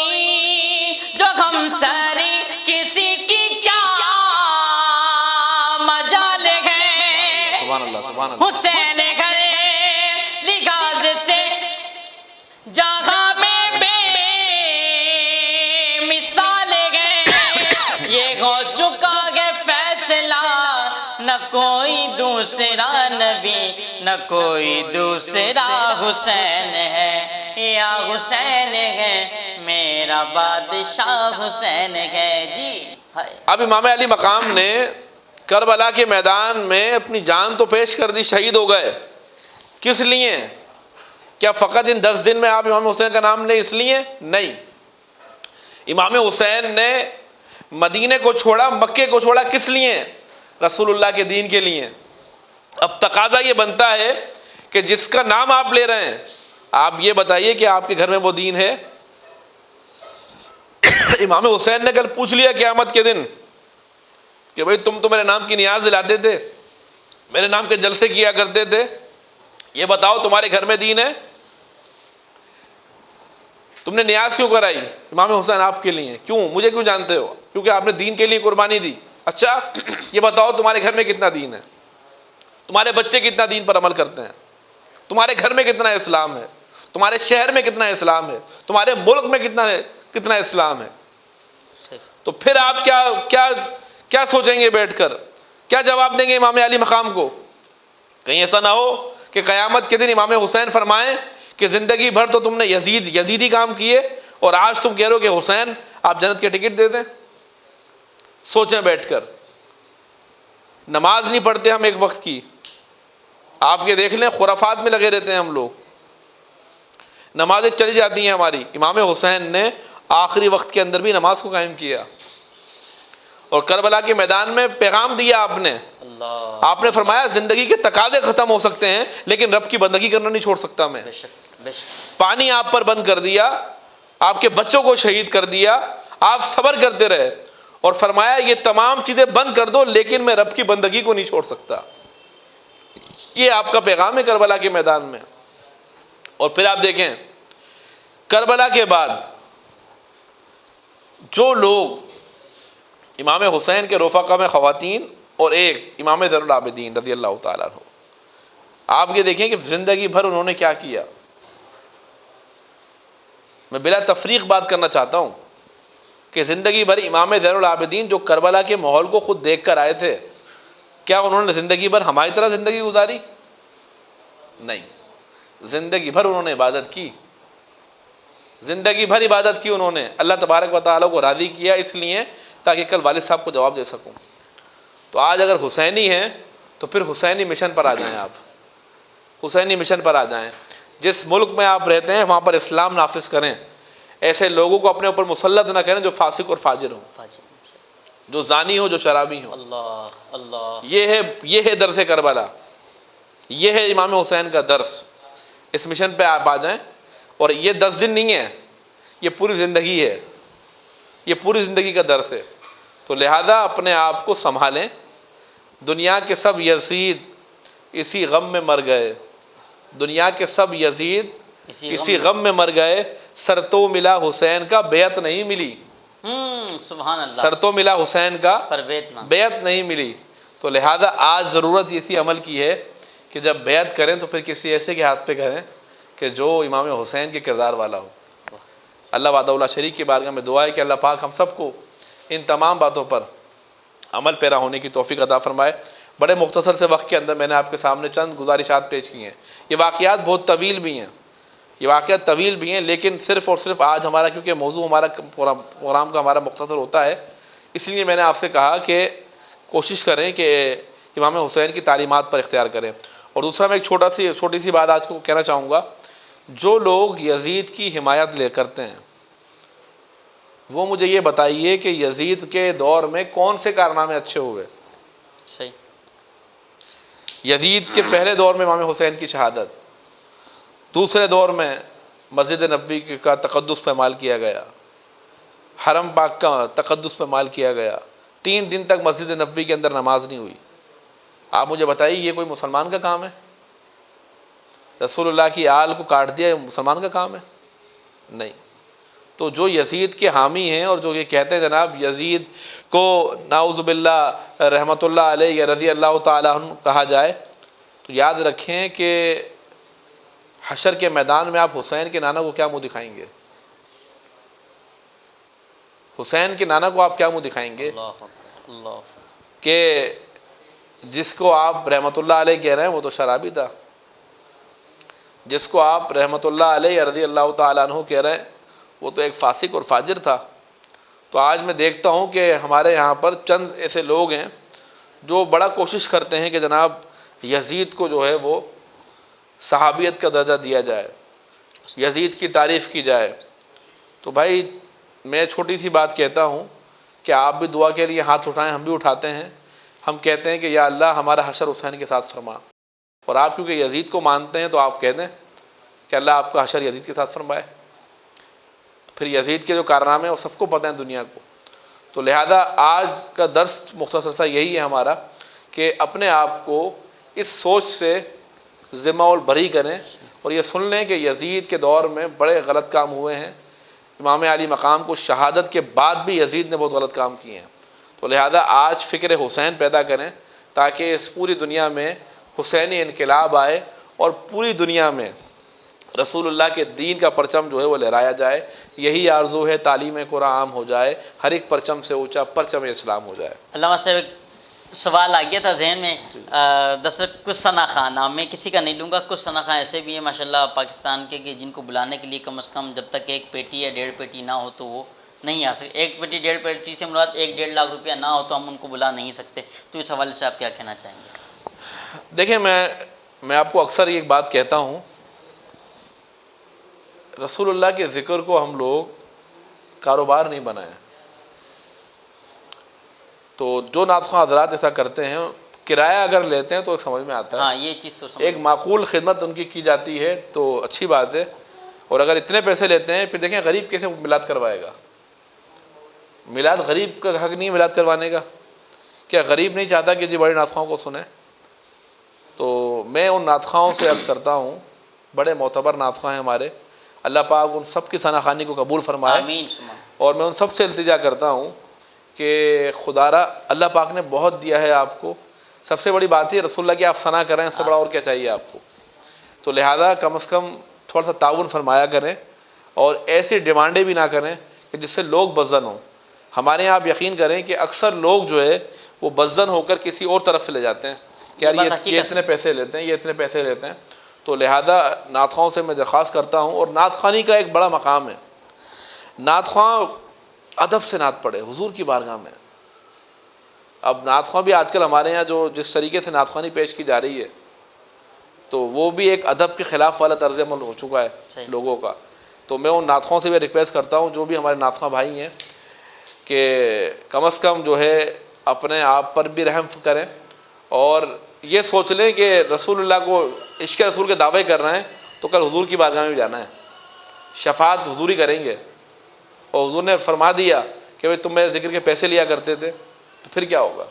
جو غم ساری کسی کی کیا مجال ہے، سبحان اللہ سبحان اللہ۔ حسین گئے لحاظ سے جگہ میں بے نہ کوئی دوسرا نبی نہ کوئی دوسرا حسین ہے، یا حسین ہے میرا بادشاہ حسین ہے جی۔ اب امام علی مقام نے کربلا کے میدان میں اپنی جان تو پیش کر دی، شہید ہو گئے، کس لیے؟ کیا فقط ان 10 دن میں آپ امام حسین کا نام لیں اس لیے؟ نہیں، امام حسین نے مدینے کو چھوڑا، مکے کو چھوڑا، کس لیے؟ رسول اللہ کے دین کے لیے۔ اب تقاضا یہ بنتا ہے کہ جس کا نام آپ لے رہے ہیں، آپ یہ بتائیے کہ آپ کے گھر میں وہ دین ہے؟ امام حسین نے کل پوچھ لیا قیامت کے دن کہ بھئی تم تو میرے نام کی نیاز دلاتے تھے، میرے نام کے جلسے کیا کرتے تھے، یہ بتاؤ تمہارے گھر میں دین ہے؟ تم نے نیاز کیوں کرائی؟ امام حسین آپ کے لیے۔ کیوں؟ مجھے کیوں جانتے ہو؟ کیونکہ آپ نے دین کے لیے قربانی دی۔ اچھا یہ بتاؤ تمہارے گھر میں کتنا دین ہے؟ تمہارے بچے کتنا دین پر عمل کرتے ہیں؟ تمہارے گھر میں کتنا اسلام ہے؟ تمہارے شہر میں کتنا اسلام ہے؟ تمہارے ملک میں کتنا اسلام ہے؟ تو پھر آپ کیا سوچیں گے بیٹھ کر؟ کیا جواب دیں گے امام علی مقام کو؟ کہیں ایسا نہ ہو کہ قیامت کے دن امام حسین فرمائیں کہ زندگی بھر تو تم نے یزیدی کام کیے اور آج تم کہہ رہے ہو کہ حسین آپ جنت کے ٹکٹ دے دیں؟ سوچیں بیٹھ کر۔ نماز نہیں پڑھتے ہم ایک وقت کی، آپ کے دیکھ لیں خرافات میں لگے رہتے ہیں ہم لوگ، نمازیں چلی جاتی ہیں ہماری۔ امام حسین نے آخری وقت کے اندر بھی نماز کو قائم کیا اور کربلا کے میدان میں پیغام دیا آپ نے فرمایا زندگی کے تقاضے ختم ہو سکتے ہیں لیکن رب کی بندگی کرنا نہیں چھوڑ سکتا میں۔ پانی آپ پر بند کر دیا، آپ کے بچوں کو شہید کر دیا، آپ صبر کرتے رہے اور فرمایا یہ تمام چیزیں بند کر دو لیکن میں رب کی بندگی کو نہیں چھوڑ سکتا۔ یہ آپ کا پیغام ہے کربلا کے میدان میں۔ اور پھر آپ دیکھیں کربلا کے بعد جو لوگ امام حسین کے رفقا میں خواتین اور ایک امام زین العابدین رضی اللہ تعالیٰ عنہ، آپ یہ دیکھیں کہ زندگی بھر انہوں نے کیا کیا۔ میں بلا تفریق بات کرنا چاہتا ہوں کہ زندگی بھر امام زین العابدین جو کربلا کے ماحول کو خود دیکھ کر آئے تھے، کیا انہوں نے زندگی بھر ہماری طرح زندگی گزاری؟ نہیں، زندگی بھر انہوں نے عبادت کی، زندگی بھر عبادت کی انہوں نے، اللہ تبارک و تعالیٰ کو راضی کیا اس لیے تاکہ کل والد صاحب کو جواب دے سکوں۔ تو آج اگر حسینی ہیں تو پھر حسینی مشن پر آ جائیں، آپ حسینی مشن پر آ جائیں۔ جس ملک میں آپ رہتے ہیں وہاں پر اسلام نافذ کریں، ایسے لوگوں کو اپنے اوپر مسلط نہ کریں جو فاسق اور فاجر ہوں، جو زانی ہوں، جو شرابی ہوں۔ یہ ہے درس کربلا، یہ ہے امام حسین کا درس۔ اس مشن پہ آپ آ جائیں، اور یہ 10 دن نہیں ہے، یہ پوری زندگی ہے، یہ پوری زندگی کا درس ہے۔ تو لہذا اپنے آپ کو سنبھالیں۔ دنیا کے سب یزید اسی غم میں مر گئے، دنیا کے سب یزید اسی غم میں مر گئے، سر تو ملا حسین کا بیعت نہیں ملی۔ سبحان اللہ، سر تو ملا حسین کا پر بیعت نہیں ملی۔ تو لہذا آج ضرورت اسی عمل کی ہے کہ جب بیعت کریں تو پھر کسی ایسے کے ہاتھ پہ کریں کہ جو امام حسین کے کردار والا ہو۔ اللہ وحدہ لا شریک کی بارگاہ میں دعا ہے کہ اللہ پاک ہم سب کو ان تمام باتوں پر عمل پیرا ہونے کی توفیق عطا فرمائے۔ بڑے مختصر سے وقت کے اندر میں نے آپ کے سامنے چند گزارشات پیش کی ہیں۔ یہ واقعات بہت طویل بھی ہیں، لیکن صرف اور صرف آج ہمارا کیونکہ موضوع ہمارا پروگرام کا ہمارا مختصر ہوتا ہے، اس لیے میں نے آپ سے کہا کہ کوشش کریں کہ امام حسین کی تعلیمات پر اختیار کریں۔ اور دوسرا میں ایک چھوٹی سی بات آج کو کہنا چاہوں گا، جو لوگ یزید کی حمایت کرتے ہیں وہ مجھے یہ بتائیے کہ یزید کے دور میں کون سے کارنامے اچھے ہوئے؟ صحیح۔ یزید کے پہلے دور میں امام حسین کی شہادت، دوسرے دور میں مسجد نبوی کا تقدس پامال کیا گیا، حرم پاک کا تقدس پامال کیا گیا، 3 دن تک مسجد نبوی کے اندر نماز نہیں ہوئی۔ آپ مجھے بتائیے یہ کوئی مسلمان کا کام ہے؟ رسول اللہ کی آل کو کاٹ دیا، یہ مسلمان کا کام ہے؟ نہیں۔ تو جو یزید کے حامی ہیں اور جو یہ کہتے ہیں جناب یزید کو نعوذ باللہ رحمۃ اللہ علیہ یا رضی اللہ تعالیٰ عنہ کہا جائے، تو یاد رکھیں کہ حشر کے میدان میں آپ حسین کے نانا کو کیا منہ دکھائیں گے؟ حسین کے نانا کو آپ کیا منہ دکھائیں گے کہ جس کو آپ رحمۃ اللہ علیہ کہہ رہے ہیں وہ تو شرابی تھا، جس کو آپ رحمۃ اللہ علیہ رضی اللہ تعالیٰ عنہ کہہ رہے ہیں وہ تو ایک فاسق اور فاجر تھا۔ تو آج میں دیکھتا ہوں کہ ہمارے یہاں پر چند ایسے لوگ ہیں جو بڑا کوشش کرتے ہیں کہ جناب یزید کو جو ہے وہ صحابیت کا درجہ دیا جائے، یزید کی تعریف کی جائے۔ تو بھائی میں چھوٹی سی بات کہتا ہوں کہ آپ بھی دعا کے لیے ہاتھ اٹھائیں، ہم بھی اٹھاتے ہیں، ہم کہتے ہیں کہ یا اللہ ہمارا حشر حسین کے ساتھ فرما، اور آپ کیونکہ یزید کو مانتے ہیں تو آپ کہہ دیں کہ اللہ آپ کا حشر یزید کے ساتھ فرمائے۔ پھر یزید کے جو کارنامے ہیں وہ سب کو پتہ ہیں دنیا کو۔ تو لہذا آج کا درس مختصر سا یہی ہے ہمارا کہ اپنے آپ کو اس سوچ سے ذمہ اور بری کریں اور یہ سن لیں کہ یزید کے دور میں بڑے غلط کام ہوئے ہیں، امام علی مقام کو شہادت کے بعد بھی یزید نے بہت غلط کام کیے ہیں۔ تو لہذا آج فکر حسین پیدا کریں تاکہ اس پوری دنیا میں حسینی انقلاب آئے اور پوری دنیا میں رسول اللہ کے دین کا پرچم جو ہے وہ لہرایا جائے۔ یہی آرزو ہے، تعلیم قرآن عام ہو جائے، ہر ایک پرچم سے اونچا پرچم اسلام ہو جائے۔ علامہ صاحب ایک سوال آ گیا تھا ذہن میں، دراصل کچھ ثنا خان، نام میں کسی کا نہیں لوں گا، کچھ ثنا خان ایسے بھی ہیں ماشاءاللہ پاکستان کے کہ جن کو بلانے کے لیے کم از کم جب تک ایک پیٹی یا 1.5 پیٹی نہ ہو تو وہ نہیں آ سکتے۔ 1 پیٹی 1.5 پیٹی سے مراد 1-1.5 لاکھ روپیہ نہ ہو تو ہم ان کو بلا نہیں سکتے۔ تو اس حوالے سے آپ کیا کہنا چاہیں گے؟ دیکھیں میں آپ کو اکثر ایک بات کہتا ہوں، رسول اللہ کے ذکر کو ہم لوگ کاروبار نہیں بنائیں۔ تو جو نعت خواں حضرات ایسا کرتے ہیں، کرایہ اگر لیتے ہیں تو سمجھ میں آتا ہے، ہاں یہ چیز تو ایک معقول خدمت ان کی جاتی ہے تو اچھی بات ہے۔ اور اگر اتنے پیسے لیتے ہیں پھر دیکھیں غریب کیسے میلاد کروائے گا؟ میلاد غریب کا حق نہیں میلاد کروانے کا؟ کیا غریب نہیں چاہتا کہ جی بڑے نعت خواہوں کو سنیں؟ تو میں ان نعت خواہوں سے عرض کرتا ہوں، بڑے معتبر نعت خواہ ہیں ہمارے، اللہ پاک ان سب کی ثنا خوانی کو قبول فرمائے۔ آمین۔ اور میں ان سب سے التجا کرتا ہوں کہ خدا را اللہ پاک نے بہت دیا ہے آپ کو، سب سے بڑی بات ہے رسول اللہ کی آپ ثنا کریں، اس سے بڑا اور کیا چاہیے آپ کو؟ تو لہذا کم از کم تھوڑا سا تعاون فرمایا کریں اور ایسی ڈیمانڈیں بھی نہ کریں کہ جس سے لوگ بدظن ہوں۔ ہمارے یہاں آپ یقین کریں کہ اکثر لوگ جو ہے وہ بدظن ہو کر کسی اور طرف سے لے جاتے ہیں کہ یار یہ اتنے پیسے لیتے ہیں، یہ اتنے پیسے لیتے ہیں۔ تو لہذا نعت خواہوں سے میں درخواست کرتا ہوں، اور نعت خوانی کا ایک بڑا مقام ہے، نعت خواہ ادب سے نعت پڑھے حضور کی بارگاہ میں۔ اب نعت خواہ بھی آج کل ہمارے یہاں جو جس طریقے سے نعت خوانی پیش کی جا رہی ہے تو وہ بھی ایک ادب کے خلاف والا طرز عمل ہو چکا ہے لوگوں کا۔ تو میں ان نعت خواہوں سے بھی ریکویسٹ کرتا ہوں جو بھی ہمارے نعت خواہ بھائی ہیں کہ کم از کم جو ہے اپنے آپ پر بھی رحم کریں اور یہ سوچ لیں کہ رسول اللہ کو عشق رسول کے دعوے کر رہے ہیں تو کل حضور کی بارگاہ میں بھی جانا ہے، شفاعت حضوری کریں گے۔ اور حضور نے فرما دیا کہ بھائی تم میرے ذکر کے پیسے لیا کرتے تھے، تو پھر کیا ہوگا؟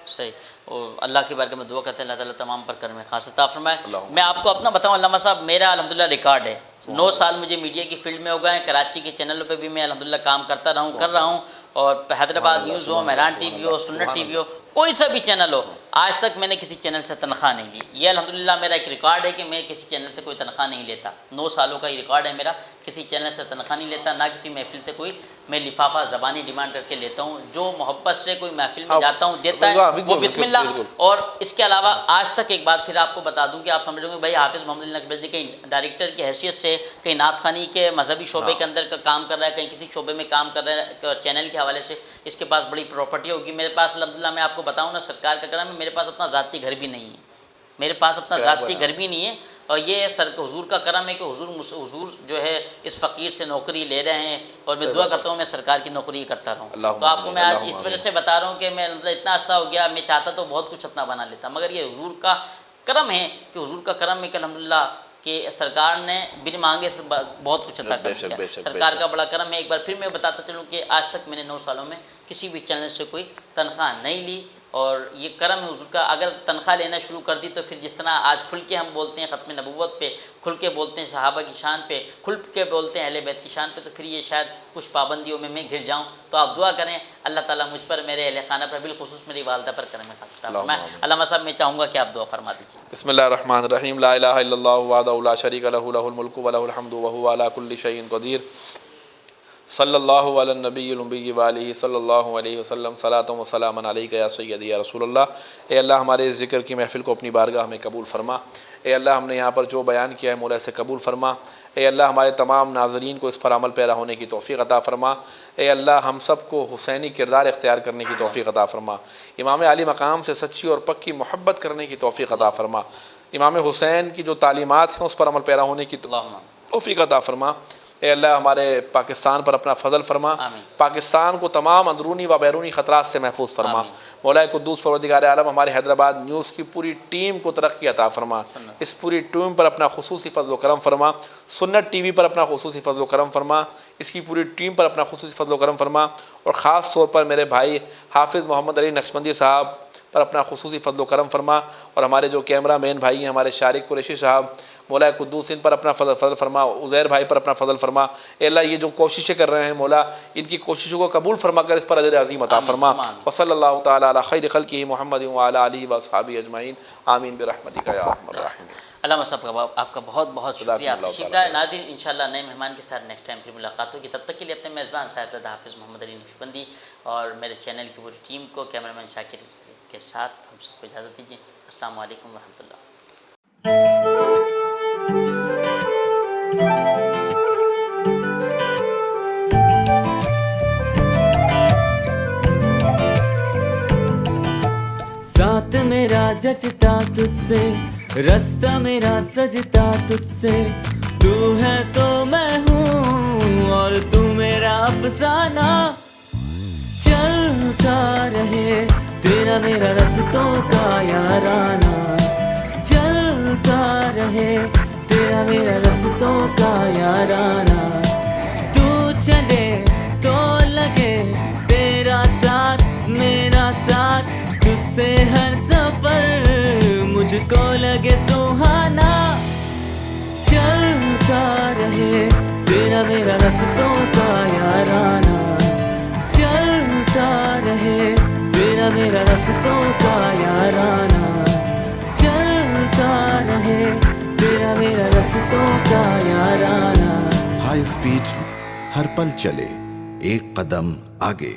صحیح۔ اور اللہ کی بارگاہ میں دعا کرتے ہیں اللہ تعالیٰ تمام پر کرم خاص عطا فرمائے۔ میں آپ کو اپنا بتاؤں علامہ صاحب، میرا الحمدللہ ریکارڈ ہے، 9 سال مجھے میڈیا کی فیلڈ میں ہو گئے ہیں، کراچی کے چینلوں پہ بھی میں الحمدللہ کام کر رہا ہوں، اور حیدرآباد نیوز ہو، مہران ٹی وی ہو، سنت ٹی وی ہو، کوئی سا بھی چینل ہو، آج تک میں نے کسی چینل سے تنخواہ نہیں لی۔ یہ الحمدللہ میرا ایک ریکارڈ ہے کہ میں کسی چینل سے کوئی تنخواہ نہیں لیتا، 9 سالوں کا یہ ریکارڈ ہے میرا، کسی چینل سے تنخواہ نہیں لیتا، نہ کسی محفل سے کوئی میں لفافہ زبانی ڈیمانڈ کر کے لیتا ہوں۔ جو محبت سے کوئی محفل میں جاتا ہوں دیتا ہے وہ بسم اللہ۔ اور اس کے علاوہ آج تک ایک بات پھر آپ کو بتا دوں کہ آپ سمجھ لیں گے بھائی حافظ محمد علی نقشبندی کہیں ڈائریکٹر کی حیثیت سے کہیں نعت خوانی کے مذہبی شعبے کے اندر کام کر رہا ہے، کہیں کسی شعبے میں کام کر رہا ہے، چینل کے حوالے سے اس کے پاس بڑی پراپرٹی ہوگی۔ میرے پاس الحمدللہ میں آپ کو بتاؤں نا سرکار کا کرم ہے، میرے پاس اپنا ذاتی گھر بھی نہیں ہے، میرے پاس اپنا ذاتی گھر بھی نہیں ہے، اور یہ حضور کا کرم ہے کہ حضور جو ہے اس فقیر سے نوکری لے رہے ہیں، اور میں دعا کرتا ہوں میں سرکار کی نوکری کرتا رہوں۔ تو آپ کو میں آج اس وجہ سے بتا رہا ہوں کہ میں اتنا عرصہ ہو گیا، میں چاہتا تو بہت کچھ اپنا بنا لیتا، مگر یہ حضور کا کرم ہے کہ حضور کا کرم ہے کہ الحمدللہ کہ سرکار نے بن مانگے سے بہت کچھ عطا کر دیا۔ سرکار کا بڑا کرم ہے۔ ایک بار پھر میں بتاتا چلوں کہ آج تک میں نے 9 سالوں میں کسی بھی چینل سے کوئی تنخواہ نہیں لی، اور یہ کرم ہے حضور کا۔ اگر تنخواہ لینا شروع کر دی تو پھر جس طرح آج کھل کے ہم بولتے ہیں ختم نبوت پہ، کھل کے بولتے ہیں صحابہ کی شان پہ، کھل کے بولتے ہیں اہل بیت کی شان پہ، تو پھر یہ شاید کچھ پابندیوں میں گر جاؤں۔ تو آپ دعا کریں اللہ تعالیٰ مجھ پر، میرے اہل خانہ پر، بالخصوص میری والدہ پر کرم خاص عطا فرمائے۔ علامہ صاحب میں چاہوں گا کہ آپ دعا فرما دیجیے۔ بسم اللہ الرحمن الرحیم، لا الہ الا اللہ وحدہ لا شریک لہ، لہ الملک و لہ الحمد وہو علی کل شیء قدیر۔ صلی اللہ علی النبی الأمی وآلہ صلی اللہ علیہ وسلم صلاۃ و سلام علیک یا سیدی یا رسول اللہ۔ اے اللہ ہمارے اس ذکر کی محفل کو اپنی بارگاہ میں قبول فرما۔ اے اللہ ہم نے یہاں پر جو بیان کیا ہے مولا سے قبول فرما۔ اے اللہ ہمارے تمام ناظرین کو اس پر عمل پیرا ہونے کی توفیق عطا فرما۔ اے اللہ ہم سب کو حسینی کردار اختیار کرنے کی توفیق عطا فرما۔ امام علی مقام سے سچی اور پکی محبت کرنے کی توفیق عطا فرما۔ امام حسین کی جو تعلیمات ہیں اس پر عمل پیرا ہونے کی توفیق عطا فرما۔ اے اللہ ہمارے پاکستان پر اپنا فضل فرما۔ آمین۔ پاکستان کو تمام اندرونی و بیرونی خطرات سے محفوظ فرما۔ آمین۔ مولا قدوس پروردگار عالم ہمارے حیدرآباد نیوز کی پوری ٹیم کو ترقی عطا فرما۔ اس پوری ٹیم پر اپنا خصوصی فضل و کرم فرما۔ سنت ٹی وی پر اپنا خصوصی فضل و کرم فرما۔ اس کی پوری ٹیم پر اپنا خصوصی فضل و کرم فرما، اور خاص طور پر میرے بھائی حافظ محمد علی نقشبندی صاحب پر اپنا خصوصی فضل و کرم فرما، اور ہمارے جو کیمرہ مین بھائی ہیں ہمارے شارق قریشی صاحب، مولا قدوس ان پر اپنا فضل فرما، عزیر بھائی پر اپنا فضل فرما۔ اے اللہ یہ جو کوششیں کر رہے ہیں مولا ان کی کوششوں کو قبول فرما کر اس پر اجر عظیم عطا فرما۔ وصلی اللہ تعالی علی خیر خلقہ محمد وعلی آلہ واصحابہ اجمعین، آمین برحمتک یا ارحم الراحمین۔ علامہ صاحب آپ کا بہت بہت شکریہ، آپ تشریف لائے۔ ناظرین انشاءاللہ نئے مہمان کے ساتھ نیکسٹ ٹائم پھر ملاقات ہوگی، تب تک کے لیے اپنے میزبان صاحب حافظ محمد علی نقشبندی اور میرے چینل کی پوری ٹیم کو، کیمرہ مین شاکر کے ساتھ ہم سب کو اجازت دیجیے۔ السلام علیکم ورحمۃ اللہ۔ ساتھ میرا جچتا تجھ سے، رستہ میرا سجتا تجھ سے، تو ہے تو میں ہوں اور تو میرا افسانہ، چلتا رہے تیرا میرا رستوں کا یارانہ، چلتا رہے تیرا میرا رستوں کا یارانہ، تو چلے تو لگے تیرا ساتھ میرا ساتھ، تجھ سے ہر سفر مجھ کو لگے سہانا، چلتا رہے تیرا میرا رستوں کا یارانہ، چلتا رہے تیرا میرا رستوں کا یارانہ، چلتا رہے تیرا میرا رستوں کا یارانہ۔ ہائی اسپیڈ ہر پل چلے ایک قدم آگے۔